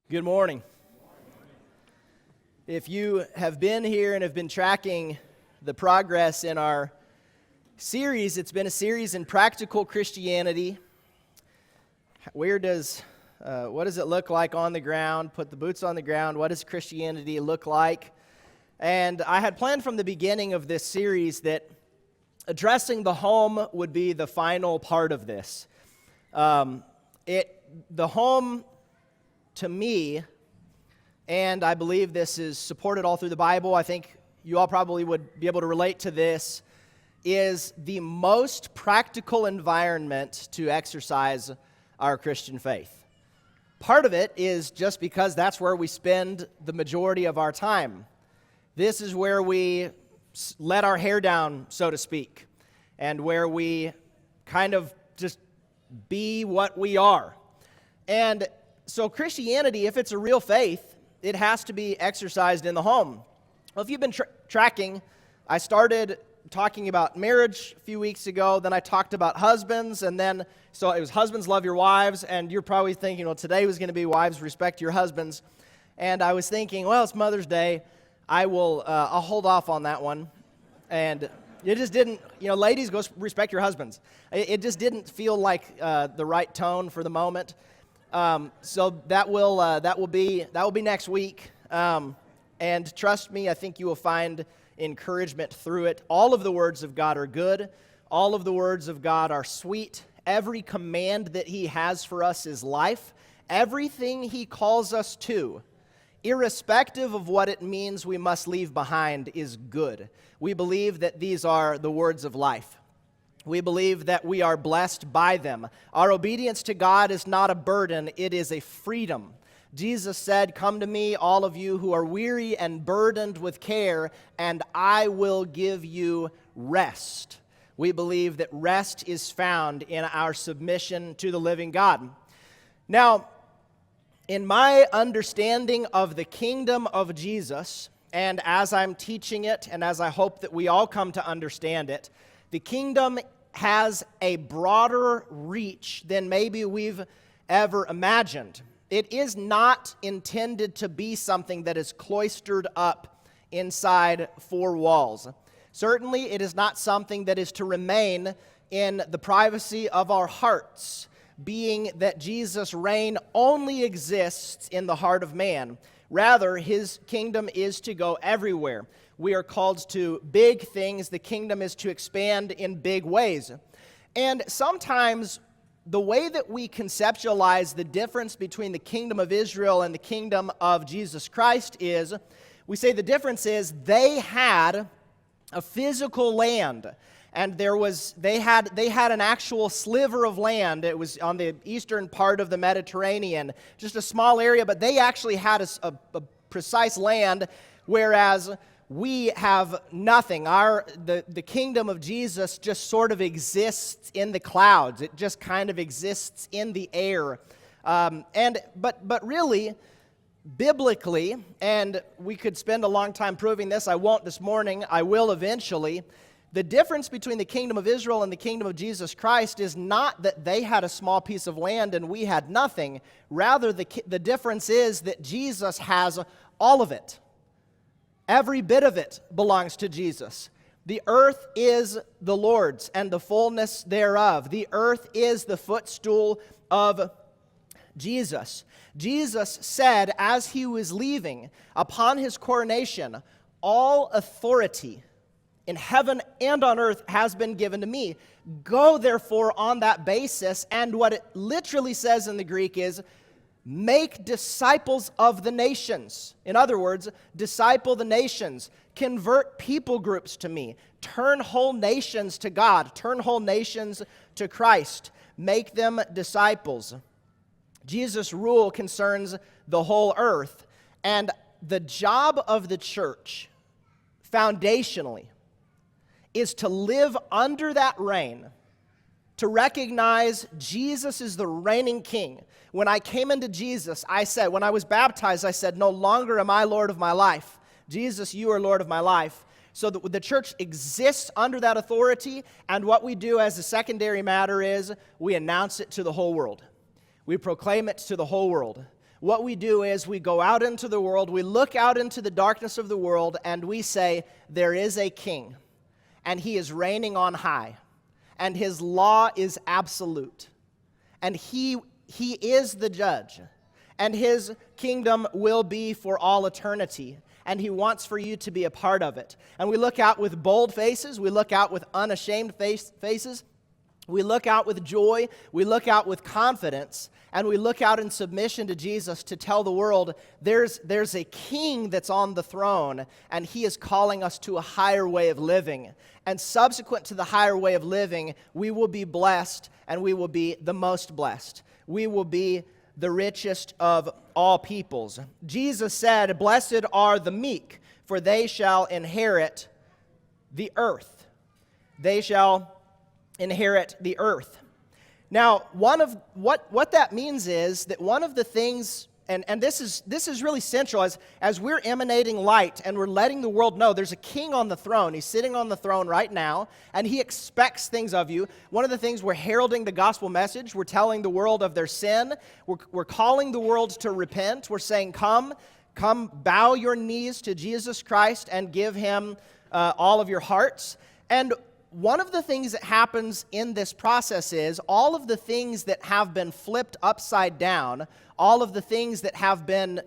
Good morning. If you have been here and have been tracking the progress in our series, it's been a series in practical Christianity. What does it look like on the ground? Put the boots on the ground. What does Christianity look like? And I had planned from the beginning of this series that addressing the home would be the final part of this. The home, to me, and I believe this is supported all through the Bible, I think you all probably would be able to relate to this, is the most practical environment to exercise our Christian faith. Part of it is just because that's where we spend the majority of our time. This is where we let our hair down, so to speak, and where we kind of just be what we are. And so Christianity, if it's a real faith, it has to be exercised in the home. Well, if you've been tracking, I started talking about marriage a few weeks ago, then I talked about husbands, and then, so it was husbands love your wives, and you're probably thinking, well, today was going to be wives respect your husbands. And I was thinking, well, it's Mother's Day, I'll hold off on that one. And it just didn't, ladies, go respect your husbands. It just didn't feel like the right tone for the moment. So that will be next week. And trust me, I think you will find encouragement through it. All of the words of God are good. All of the words of God are sweet. Every command that He has for us is life. Everything He calls us to, irrespective of what it means we must leave behind, is good. We believe that these are the words of life. We believe that we are blessed by them. Our obedience to God is not a burden, it is a freedom. Jesus said, "Come to me, all of you who are weary and burdened with care, and I will give you rest." We believe that rest is found in our submission to the living God. Now, in my understanding of the kingdom of Jesus, and as I'm teaching it, and as I hope that we all come to understand it, the kingdom has a broader reach than maybe we've ever imagined. It is not intended to be something that is cloistered up inside four walls. Certainly, it is not something that is to remain in the privacy of our hearts, being that Jesus' reign only exists in the heart of man. Rather, His kingdom is to go everywhere. We are called to big things. The kingdom is to expand in big ways. And sometimes the way that we conceptualize the difference between the kingdom of Israel and the kingdom of Jesus Christ is, we say the difference is they had a physical land. And they had an actual sliver of land. It was on the eastern part of the Mediterranean, just a small area, but they actually had a precise land, whereas we have nothing. The kingdom of Jesus just sort of exists in the clouds. It just kind of exists in the air. But really, biblically, and we could spend a long time proving this. I won't this morning. I will eventually. The difference between the kingdom of Israel and the kingdom of Jesus Christ is not that they had a small piece of land and we had nothing. Rather, the difference is that Jesus has all of it. Every bit of it belongs to Jesus. The earth is the Lord's and the fullness thereof. The earth is the footstool of Jesus. Jesus said as He was leaving, upon His coronation, "All authority in heaven and on earth has been given to me. Go, therefore, on that basis." And what it literally says in the Greek is, "Make disciples of the nations." In other words, disciple the nations. Convert people groups to me. Turn whole nations to God. Turn whole nations to Christ. Make them disciples. Jesus' rule concerns the whole earth. And the job of the church, foundationally, is to live under that reign, to recognize Jesus is the reigning king. When I came into Jesus, when I was baptized, I said, "No longer am I Lord of my life. Jesus, you are Lord of my life." So the church exists under that authority, and what we do as a secondary matter is we announce it to the whole world. We proclaim it to the whole world. what we do is we go out into the world, we look out into the darkness of the world, and we say, there is a king, and he is reigning on high, and his law is absolute, and he is the judge, and his kingdom will be for all eternity, and he wants for you to be a part of it. And we look out with bold faces, we look out with unashamed faces, we look out with joy, we look out with confidence, and we look out in submission to Jesus to tell the world there's a king that's on the throne, and he is calling us to a higher way of living. And subsequent to the higher way of living, we will be blessed, and we will be the most blessed. We will be the richest of all peoples. Jesus said, "Blessed are the meek, for they shall inherit the earth." They shall inherit the earth. Now, one of what that means is that one of the things, and this is really central, as we're emanating light and we're letting the world know there's a king on the throne. He's sitting on the throne right now, and he expects things of you. One of the things, we're heralding the gospel message. We're telling the world of their sin. We're calling the world to repent. We're saying, come, bow your knees to Jesus Christ and give him all of your hearts. And one of the things that happens in this process is all of the things that have been flipped upside down, all of the things that have been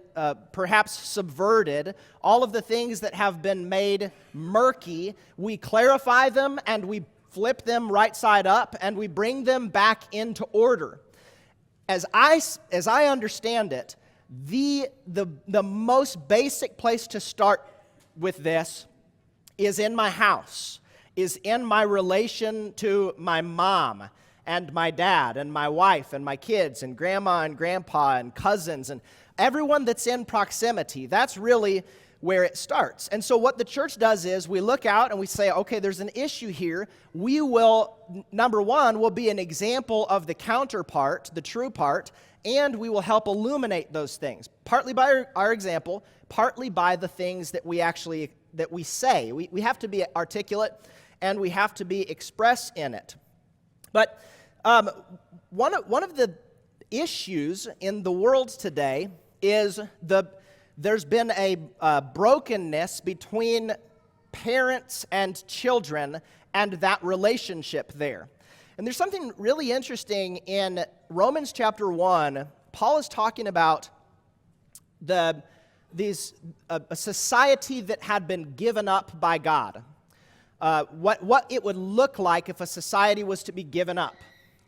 perhaps subverted, all of the things that have been made murky, we clarify them and we flip them right side up and we bring them back into order. As I understand it, the most basic place to start with this is in my house, is in my relation to my mom and my dad and my wife and my kids and grandma and grandpa and cousins and everyone that's in proximity. That's really where it starts. And so what the church does is we look out and we say, okay, there's an issue here. We will, number one, will be an example of the counterpart, the true part, and we will help illuminate those things, partly by our example, partly by the things that we say. We have to be articulate, and we have to be express in it. But one of the issues in the world today is there's been a brokenness between parents and children and that relationship there. And there's something really interesting in Romans chapter 1. Paul is talking about a society that had been given up by God. What it would look like if a society was to be given up.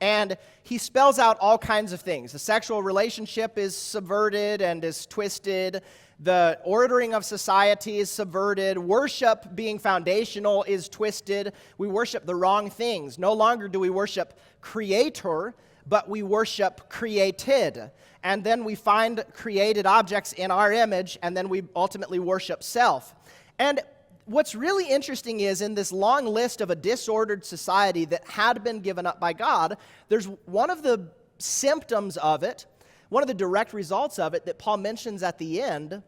And he spells out all kinds of things. The sexual relationship is subverted and is twisted. The ordering of society is subverted. Worship, being foundational, is twisted. We worship the wrong things. No longer do we worship Creator, but we worship created. And then we find created objects in our image, and then we ultimately worship self. And what's really interesting is in this long list of a disordered society that had been given up by God, there's one of the symptoms of it, one of the direct results of it that Paul mentions at the end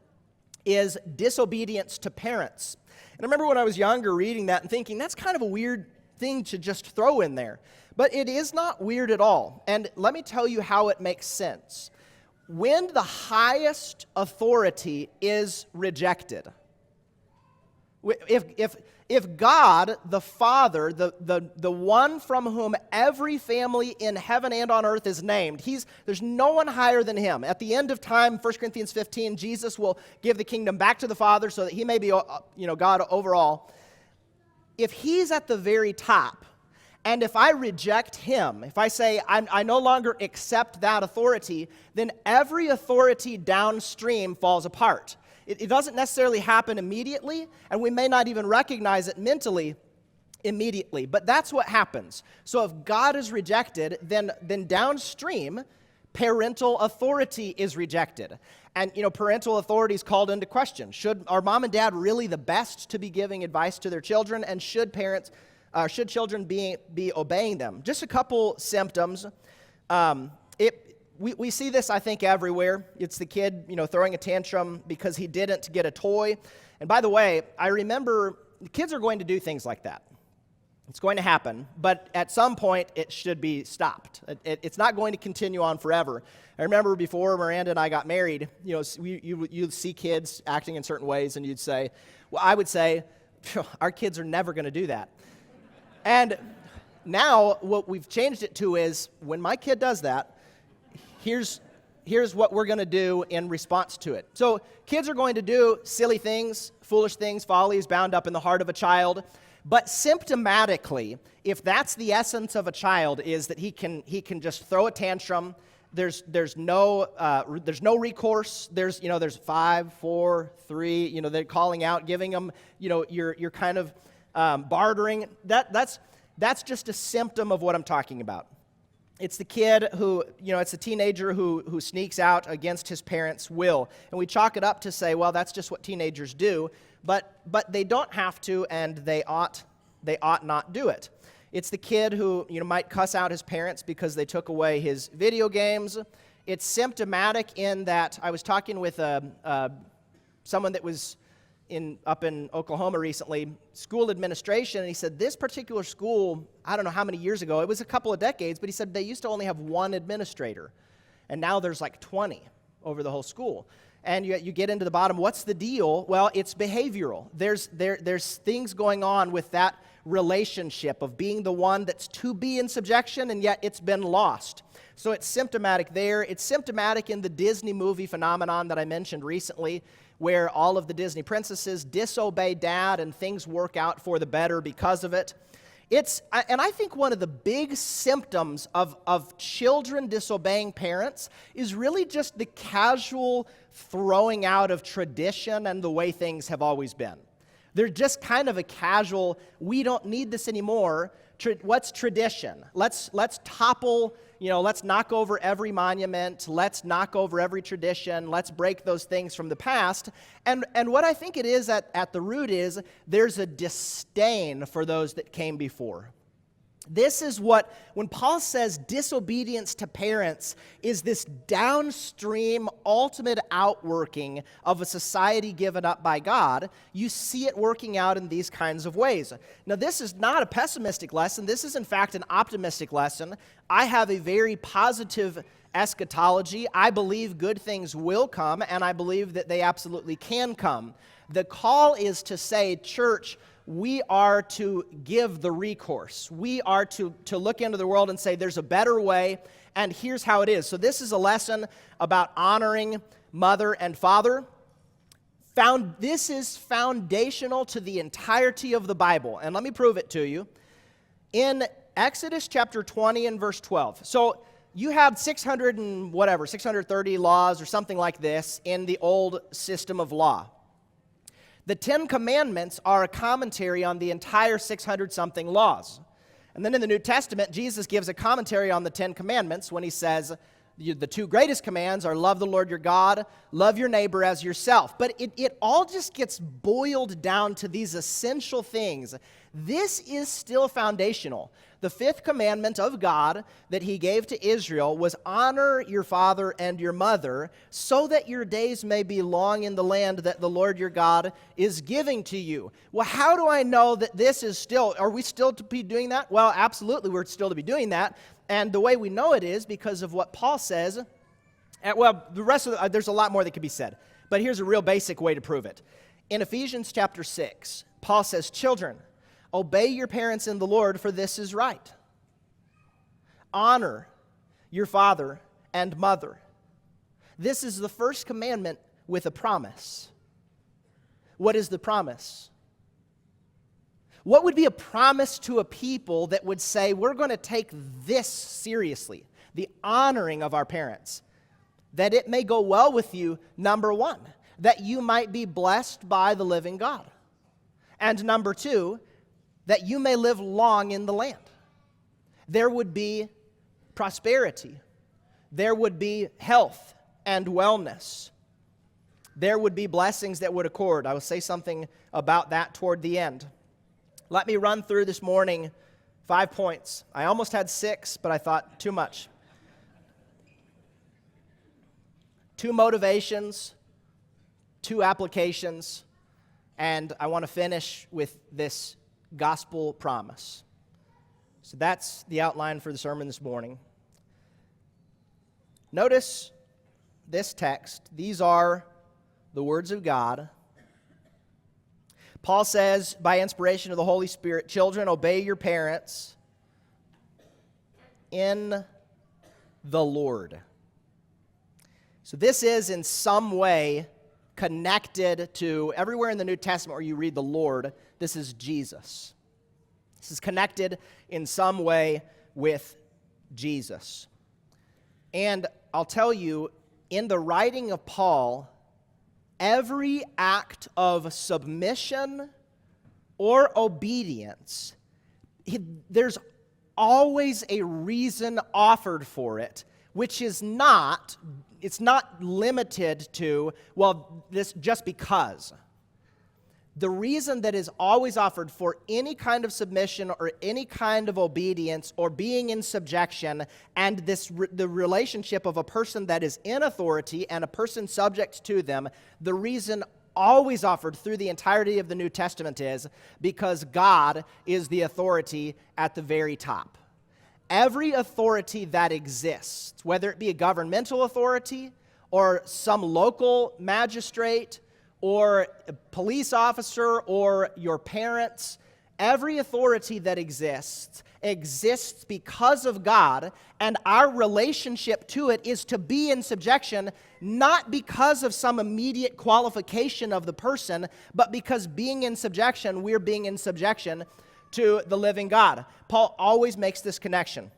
is disobedience to parents. And I remember when I was younger reading that and thinking, that's kind of a weird thing to just throw in there. But it is not weird at all. And let me tell you how it makes sense. When the highest authority is rejected, if God, the Father, the one from whom every family in heaven and on earth is named, there's no one higher than him. At the end of time, 1 Corinthians 15, Jesus will give the kingdom back to the Father so that he may be God over all. If he's at the very top, and if I reject him, if I say I no longer accept that authority, then every authority downstream falls apart. It doesn't necessarily happen immediately, and we may not even recognize it mentally immediately, but that's what happens. So if God is rejected, then downstream, parental authority is rejected. And, parental authority is called into question. Are mom and dad really the best to be giving advice to their children, and should children be obeying them? Just a couple symptoms. We see this, I think, everywhere. It's the kid, throwing a tantrum because he didn't get a toy. And by the way, I remember kids are going to do things like that. It's going to happen, but at some point it should be stopped. It's not going to continue on forever. I remember before Miranda and I got married, you'd see kids acting in certain ways, and you'd say, well, I would say, our kids are never going to do that. And now what we've changed it to is, when my kid does that, here's what we're going to do in response to it. So kids are going to do silly things, foolish things, follies bound up in the heart of a child. But symptomatically, if that's the essence of a child, is that he can just throw a tantrum. There's no recourse. There's 5, 4, 3. They're calling out, giving them. You're kind of bartering. That's just a symptom of what I'm talking about. It's the kid who, it's the teenager who sneaks out against his parents' will. And we chalk it up to say, well, that's just what teenagers do. But they don't have to, and they ought not do it. It's the kid who, might cuss out his parents because they took away his video games. It's symptomatic in that I was talking with someone that was up in Oklahoma recently, school administration, and he said this particular school, I don't know how many years ago, it was a couple of decades, but he said they used to only have one administrator, and now there's like 20 over the whole school. And you get into the bottom, what's the deal? Well, it's behavioral. There's things going on with that relationship of being the one that's to be in subjection, and yet it's been lost. So it's symptomatic there. It's symptomatic in the Disney movie phenomenon that I mentioned recently, where all of the Disney princesses disobey dad and things work out for the better because of it. And I think one of the big symptoms of children disobeying parents is really just the casual throwing out of tradition and the way things have always been. They're just kind of a casual, we don't need this anymore. What's tradition? Let's topple, let's knock over every monument. Let's knock over every tradition. Let's break those things from the past. And what I think it is at the root is there's a disdain for those that came before. This is what, when Paul says disobedience to parents is this downstream ultimate outworking of a society given up by God, you see it working out in these kinds of ways. Now, this is not a pessimistic lesson. This is, in fact, an optimistic lesson. I have a very positive eschatology. I believe good things will come, and I believe that they absolutely can come. The call is to say, church, we are to give the recourse. We are to look into the world and say there's a better way, and here's how it is. So this is a lesson about honoring mother and father. This is foundational to the entirety of the Bible, and let me prove it to you. In Exodus chapter 20 and verse 12. So you have 630 laws or something like this in the old system of law. The 10 Commandments are a commentary on the entire 600-something laws. And then in the New Testament, Jesus gives a commentary on the 10 Commandments when he says the two greatest commands are love the Lord your God, love your neighbor as yourself. But it all just gets boiled down to these essential things. This is still foundational. The fifth commandment of God that he gave to Israel was honor your father and your mother so that your days may be long in the land that the Lord your God is giving to you. Well, how do I know that this is still, are we still to be doing that? Well, absolutely, we're still to be doing that. And the way we know it is because of what Paul says. Well, the rest of there's a lot more that could be said, but here's a real basic way to prove it. In Ephesians chapter 6, Paul says, children, obey your parents in the Lord, for this is right. Honor your father and mother. This is the first commandment with a promise. What is the promise? What would be a promise to a people that would say, we're going to take this seriously, the honoring of our parents, that it may go well with you, number one, that you might be blessed by the living God, and number two, that you may live long in the land. There would be prosperity. There would be health and wellness. There would be blessings that would accord. I will say something about that toward the end. Let me run through this morning 5 points. I almost had 6, but I thought too much. 2 motivations, 2 applications, and I want to finish with this gospel promise. So that's the outline for the sermon this morning. Notice this text. These are the words of God. Paul says, by inspiration of the Holy Spirit, children, obey your parents in the Lord. So this is in some way connected to everywhere in the New Testament where you read the Lord, this is Jesus. This is connected in some way with Jesus. And I'll tell you, in the writing of Paul, every act of submission or obedience, there's always a reason offered for it, which is it's not limited to, well, this just because. The reason that is always offered for any kind of submission or any kind of obedience or being in subjection, and the relationship of a person that is in authority and a person subject to them, the reason always offered through the entirety of the New Testament is because God is the authority at the very top. Every authority that exists, whether it be a governmental authority or some local magistrate or a police officer or your parents, every authority that exists because of God, and our relationship to it is to be in subjection, not because of some immediate qualification of the person, but because being in subjection, we're being in subjection to the living God. Paul always makes this connection.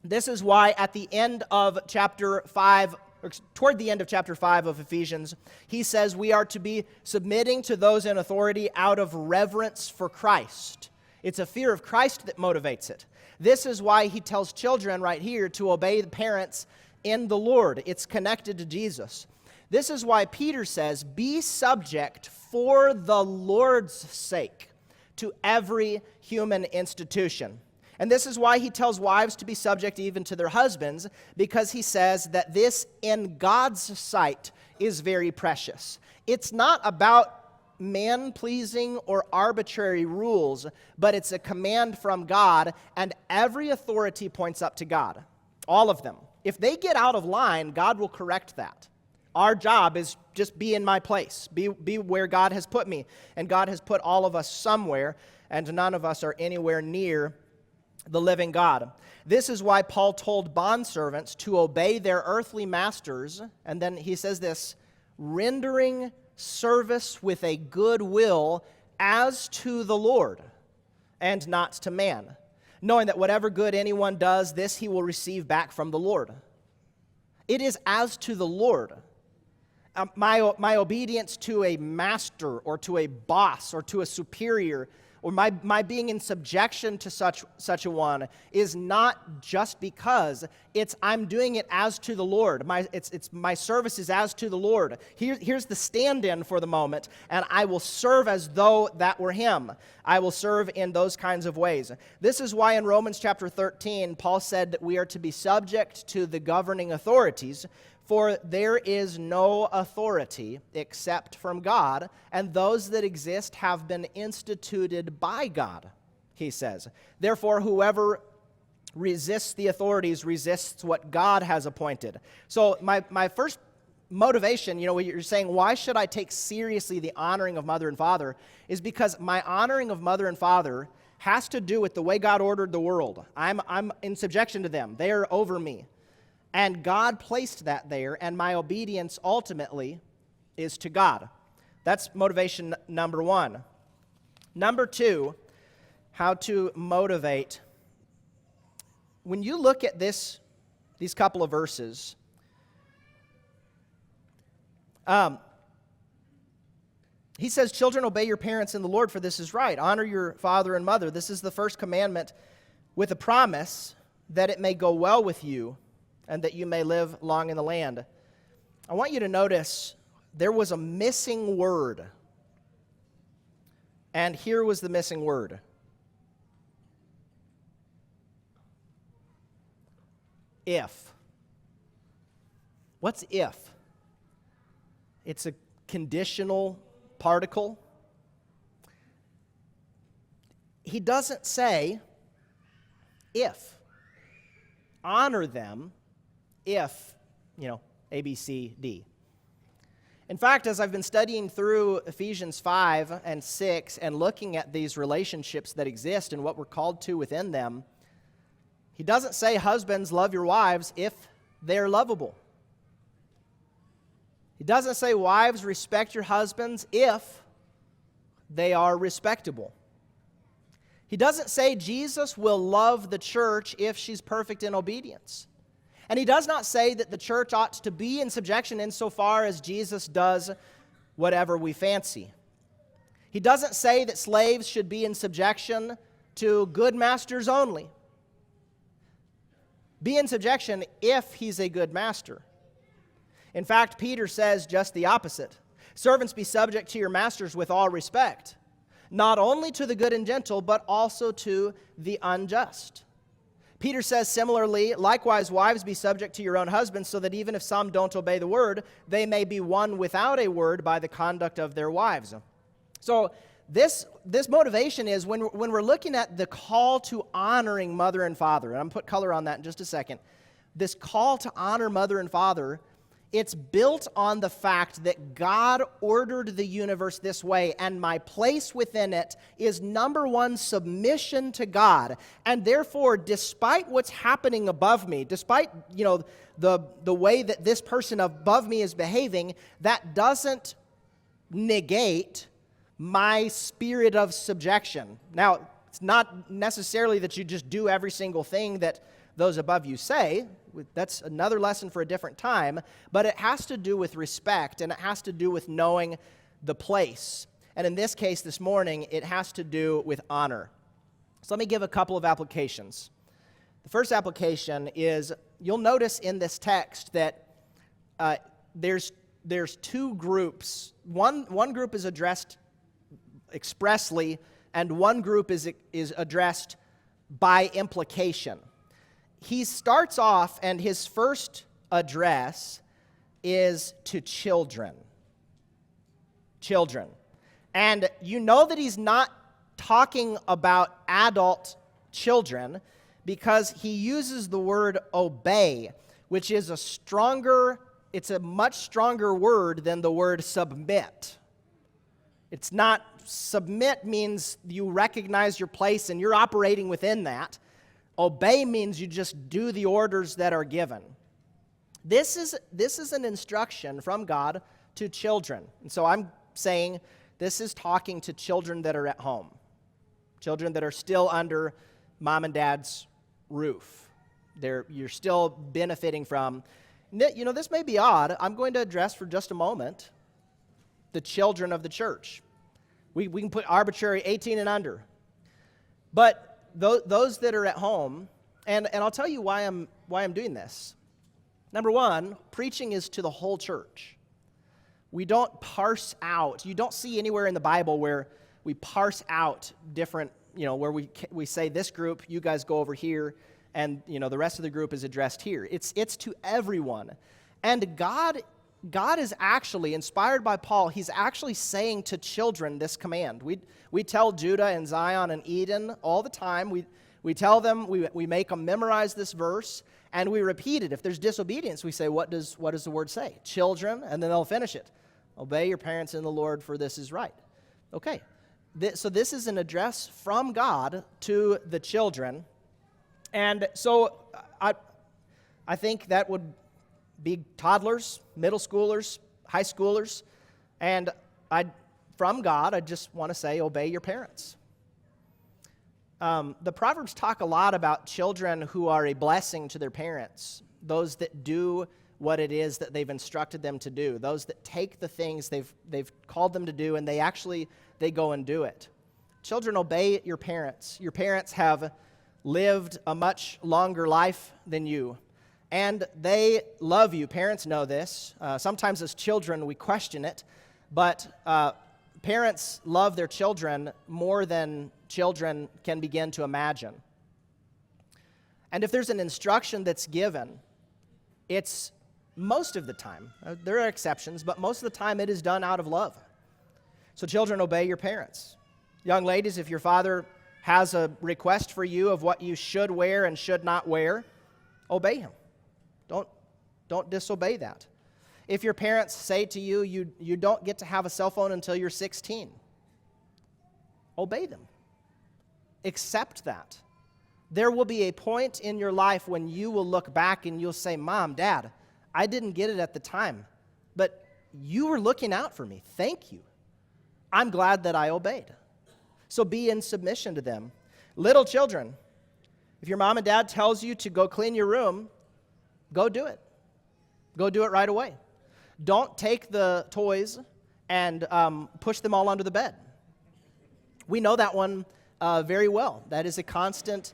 This is why at the end of chapter 5, or toward the end of chapter 5 of Ephesians, he says we are to be submitting to those in authority out of reverence for Christ. It's a fear of Christ that motivates it. This is why he tells children right here to obey the parents in the Lord. It's connected to Jesus. This is why Peter says, be subject for the Lord's sake to every human institution. And this is why he tells wives to be subject even to their husbands, because he says that this in God's sight is very precious. It's not about man-pleasing or arbitrary rules, but it's a command from God, and every authority points up to God. All of them. If they get out of line, God will correct that. Our job is just be in my place, be where God has put me. And God has put all of us somewhere, and none of us are anywhere near the living God. This is why Paul told bondservants to obey their earthly masters, and then he says this, rendering service with a good will as to the Lord and not to man, knowing that whatever good anyone does, this he will receive back from the Lord. It is as to the Lord. My obedience to a master or to a boss or to a superior, or my being in subjection to such a one, is not just because. It's I'm doing it as to the Lord. My service is as to the Lord. Here's the stand-in for the moment, and I will serve as though that were him. I will serve in those kinds of ways. This is why in Romans chapter 13, Paul said that we are to be subject to the governing authorities, for there is no authority except from God, and those that exist have been instituted by God, he says. Therefore, whoever resists the authorities resists what God has appointed. So my first motivation, you're saying, why should I take seriously the honoring of mother and father, is because my honoring of mother and father has to do with the way God ordered the world. I'm in subjection to them. They are over me. And God placed that there, and my obedience ultimately is to God. That's motivation number one. Number two, how to motivate. When you look at these couple of verses, he says, children, obey your parents in the Lord, for this is right. Honor your father and mother. This is the first commandment with a promise that it may go well with you and that you may live long in the land. I want you to notice there was a missing word. And here was the missing word. If. What's if? It's a conditional particle. He doesn't say, if. Honor them if, A, B, C, D. In fact, as I've been studying through Ephesians 5 and 6 and looking at these relationships that exist and what we're called to within them, he doesn't say, husbands, love your wives if they're lovable. He doesn't say, wives, respect your husbands if they are respectable. He doesn't say Jesus will love the church if she's perfect in obedience. And he does not say that the church ought to be in subjection insofar as Jesus does whatever we fancy. He doesn't say that slaves should be in subjection to good masters only. Be in subjection if he's a good master. In fact, Peter says just the opposite. Servants, be subject to your masters with all respect, not only to the good and gentle, but also to the unjust. Peter says similarly, likewise, wives, be subject to your own husbands, so that even if some don't obey the word, they may be won without a word by the conduct of their wives. So this motivation is when we're looking at the call to honoring mother and father, and I'm going to put color on that in just a second, this call to honor mother and father, it's built on the fact that God ordered the universe this way, and my place within it is, number one, submission to God. And therefore, despite what's happening above me, despite, the way that this person above me is behaving, that doesn't negate my spirit of subjection. Now, it's not necessarily that you just do every single thing that those above you say. That's another lesson for a different time, but it has to do with respect, and it has to do with knowing the place. And in this case this morning, it has to do with honor. So let me give a couple of applications. The first application is, you'll notice in this text that there's two groups. One group is addressed expressly, and one group is addressed by implication. He starts off, and his first address is to children. Children. And you know that he's not talking about adult children because he uses the word obey, which is it's a much stronger word than the word submit. It's not, submit means you recognize your place and you're operating within that. Obey means you just do the orders that are given. This is an instruction from God to children. And so I'm saying this is talking to children that are at home, children that are still under mom and dad's roof. You're still benefiting from. This may be odd. I'm going to address for just a moment the children of the church. We can put arbitrary 18 and under. But those that are at home, and I'll tell you why I'm doing this. Number one, preaching is to the whole church. We don't parse out. You don't see anywhere in the Bible where we parse out different, where we say this group, you guys go over here, and the rest of the group is addressed here. It's to everyone. And God is actually, inspired by Paul, he's actually saying to children this command. We tell Judah and Zion and Eden all the time. We tell them, we make them memorize this verse, and we repeat it. If there's disobedience, we say, what does the word say? Children, and then they'll finish it. Obey your parents in the Lord, for this is right. Okay, so this is an address from God to the children. And so I think that would be toddlers, middle schoolers, high schoolers, and from God, I just want to say, obey your parents. The Proverbs talk a lot about children who are a blessing to their parents, those that do what it is that they've instructed them to do, those that take the things they've called them to do, and they go and do it. Children, obey your parents. Your parents have lived a much longer life than you. And they love you. Parents know this. Sometimes as children, we question it. But parents love their children more than children can begin to imagine. And if there's an instruction that's given, it's most of the time, there are exceptions, but most of the time it is done out of love. So children, obey your parents. Young ladies, if your father has a request for you of what you should wear and should not wear, obey him. Don't disobey that. If your parents say to you, you don't get to have a cell phone until you're 16, obey them. Accept that. There will be a point in your life when you will look back and you'll say, Mom, Dad, I didn't get it at the time, but you were looking out for me. Thank you. I'm glad that I obeyed. So be in submission to them. Little children, if your mom and dad tells you to go clean your room, go do it. Go do it right away. Don't take the toys and push them all under the bed. We know that one very well. That is a constant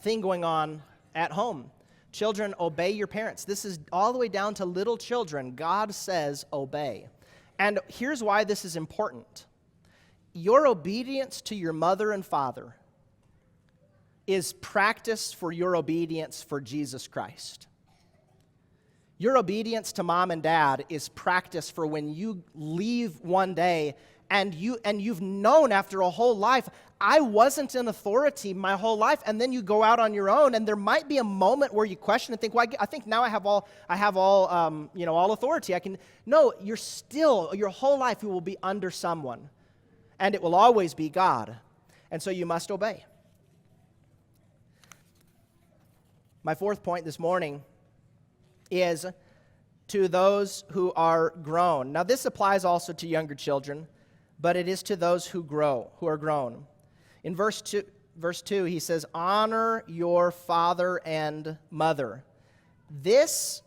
thing going on at home. Children, obey your parents. This is all the way down to little children. God says obey. And here's why this is important. Your obedience to your mother and father is practice for your obedience for Jesus Christ. Your obedience to mom and dad is practice for when you leave one day and you've known after a whole life, I wasn't in authority my whole life, and then you go out on your own, and there might be a moment where you question and think, well, I think now I have all authority. No, you're still, your whole life you will be under someone, and it will always be God, and so you must obey. My fourth point this morning is to those who are grown. Now, this applies also to younger children, but it is to those who are grown. In verse 2, he says, honor your father and mother. This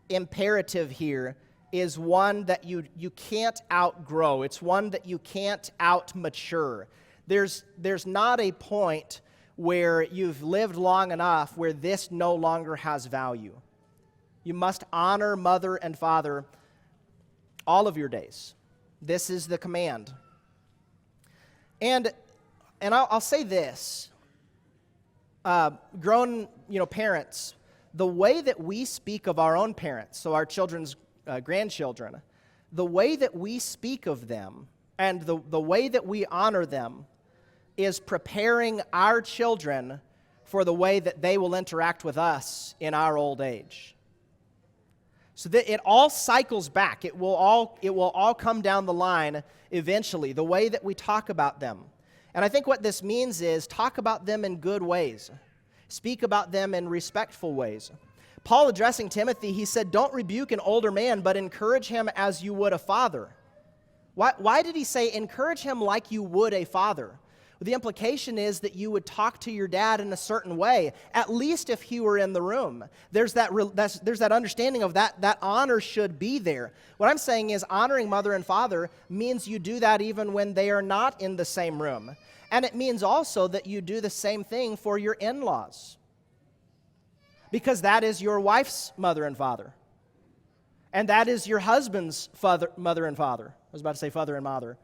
imperative here is one that you can't outgrow. It's one that you can't outmature. There's not a point where you've lived long enough where this no longer has value. You must honor mother and father all of your days. This is the command. And I'll say this. Grown, parents, the way that we speak of our own parents, so our children's grandchildren, the way that we speak of them and the way that we honor them is preparing our children for the way that they will interact with us in our old age. So that it all cycles back. It will all come down the line eventually, the way that we talk about them. And I think what this means is talk about them in good ways. Speak about them in respectful ways. Paul, addressing Timothy, he said, don't rebuke an older man, but encourage him as you would a father. Why did he say encourage him like you would a father? Well, the implication is that you would talk to your dad in a certain way, at least if he were in the room. There's that understanding of that honor should be there. What I'm saying is honoring mother and father means you do that even when they are not in the same room. And it means also that you do the same thing for your in-laws, because that is your wife's mother and father. And that is your husband's mother and father. I was about to say father and mother.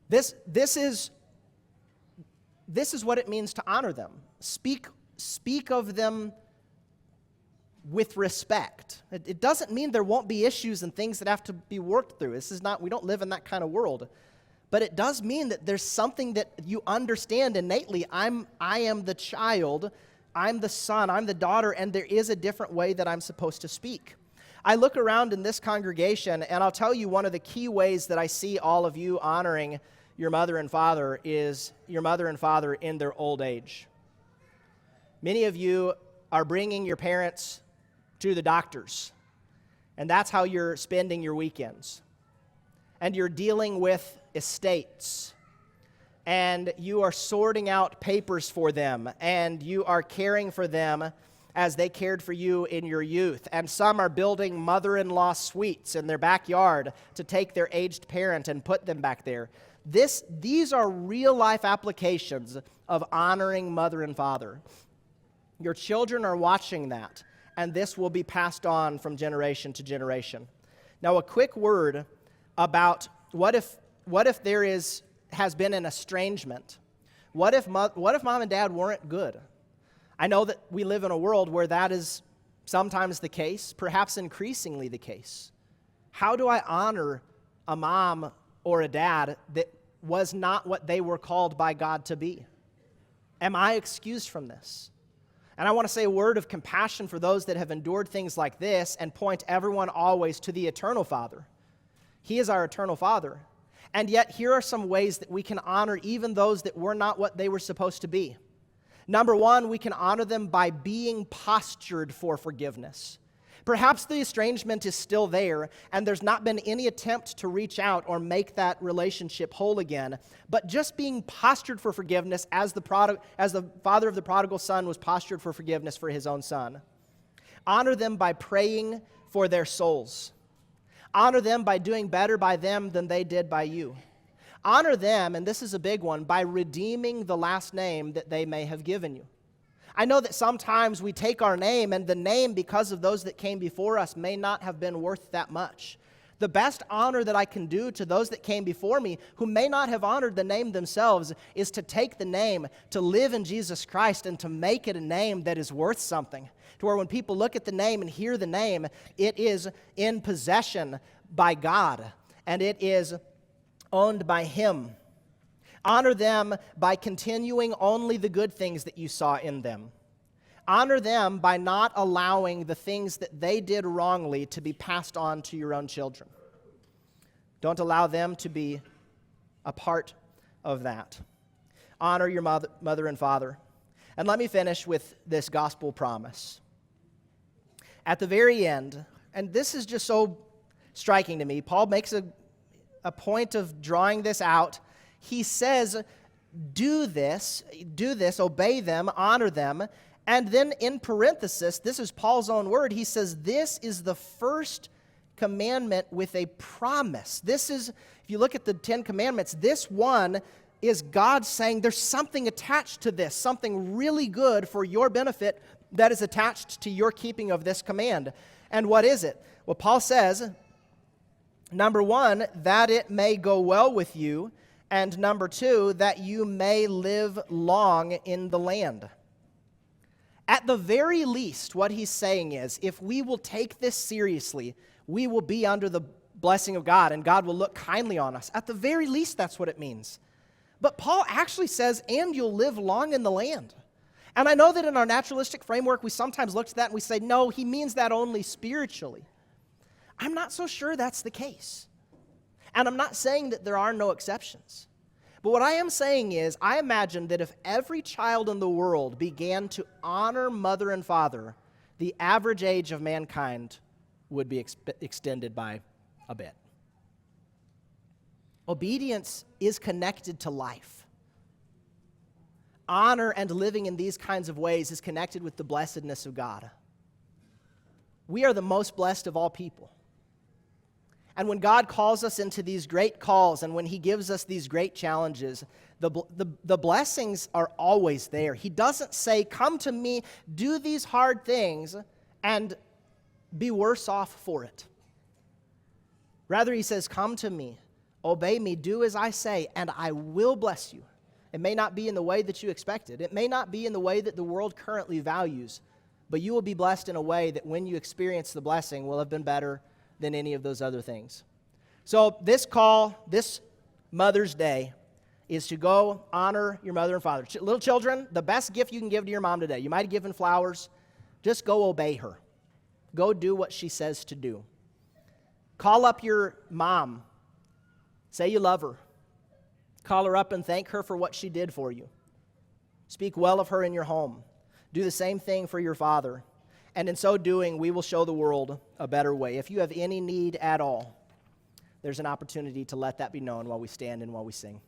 This is what it means to honor them. Speak of them with respect. It doesn't mean there won't be issues and things that have to be worked through. We don't live in that kind of world. But it does mean that there's something that you understand innately. I am the child, I'm the son, I'm the daughter, and there is a different way that I'm supposed to speak. I look around in this congregation, and I'll tell you one of the key ways that I see all of you honoring your mother and father is your mother and father in their old age. Many of you are bringing your parents to the doctors, and that's how you're spending your weekends. And you're dealing with estates, and you are sorting out papers for them, and you are caring for them as they cared for you in your youth. And some are building mother-in-law suites in their backyard to take their aged parent and put them back there. These are real-life applications of honoring mother and father. Your children are watching that, and this will be passed on from generation to generation. Now, a quick word about what if there has been an estrangement? What if mom and dad weren't good? I know that we live in a world where that is sometimes the case, perhaps increasingly the case. How do I honor a mom or a dad that was not what they were called by God to be? Am I excused from this? And I want to say a word of compassion for those that have endured things like this and point everyone always to the eternal Father. He is our eternal Father. And yet, here are some ways that we can honor even those that were not what they were supposed to be. Number one, we can honor them by being postured for forgiveness. Perhaps the estrangement is still there, and there's not been any attempt to reach out or make that relationship whole again, but just being postured for forgiveness as the father of the prodigal son was postured for forgiveness for his own son. Honor them by praying for their souls. Honor them by doing better by them than they did by you. Honor them, and this is a big one, by redeeming the last name that they may have given you. I know that sometimes we take our name, and the name, because of those that came before us, may not have been worth that much. The best honor that I can do to those that came before me, who may not have honored the name themselves, is to take the name, to live in Jesus Christ, and to make it a name that is worth something. To where when people look at the name and hear the name, it is in possession by God, and it is owned by Him. Honor them by continuing only the good things that you saw in them. Honor them by not allowing the things that they did wrongly to be passed on to your own children. Don't allow them to be a part of that. Honor your mother and father. And let me finish with this gospel promise. At the very end, and this is just so striking to me, Paul makes a point of drawing this out. He says, do this, obey them, honor them. And then in parenthesis, this is Paul's own word, he says, this is the first commandment with a promise. This is, if you look at the 10 commandments, this one is God saying there's something attached to this, something really good for your benefit that is attached to your keeping of this command. And what is it? Well, Paul says, number one, that it may go well with you, and number two, that you may live long in the land. At the very least, what he's saying is, if we will take this seriously, we will be under the blessing of God, and God will look kindly on us. At the very least, that's what it means. But Paul actually says, and you'll live long in the land. And I know that in our naturalistic framework, we sometimes look at that and we say, no, he means that only spiritually. I'm not so sure that's the case. And I'm not saying that there are no exceptions. But what I am saying is, I imagine that if every child in the world began to honor mother and father, the average age of mankind would be extended by a bit. Obedience is connected to life. Honor and living in these kinds of ways is connected with the blessedness of God. We are the most blessed of all people. And when God calls us into these great calls and when he gives us these great challenges, the blessings are always there. He doesn't say, come to me, do these hard things, and be worse off for it. Rather, he says, come to me, obey me, do as I say, and I will bless you. It may not be in the way that you expected. It may not be in the way that the world currently values, but you will be blessed in a way that when you experience the blessing will have been better than any of those other things. So this call, this Mother's Day, is to go honor your mother and father. Little children, the best gift you can give to your mom today, you might have given flowers, just go obey her. Go do what she says to do. Call up your mom. Say you love her. Call her up and thank her for what she did for you. Speak well of her in your home. Do the same thing for your father. And in so doing, we will show the world a better way. If you have any need at all, there's an opportunity to let that be known while we stand and while we sing.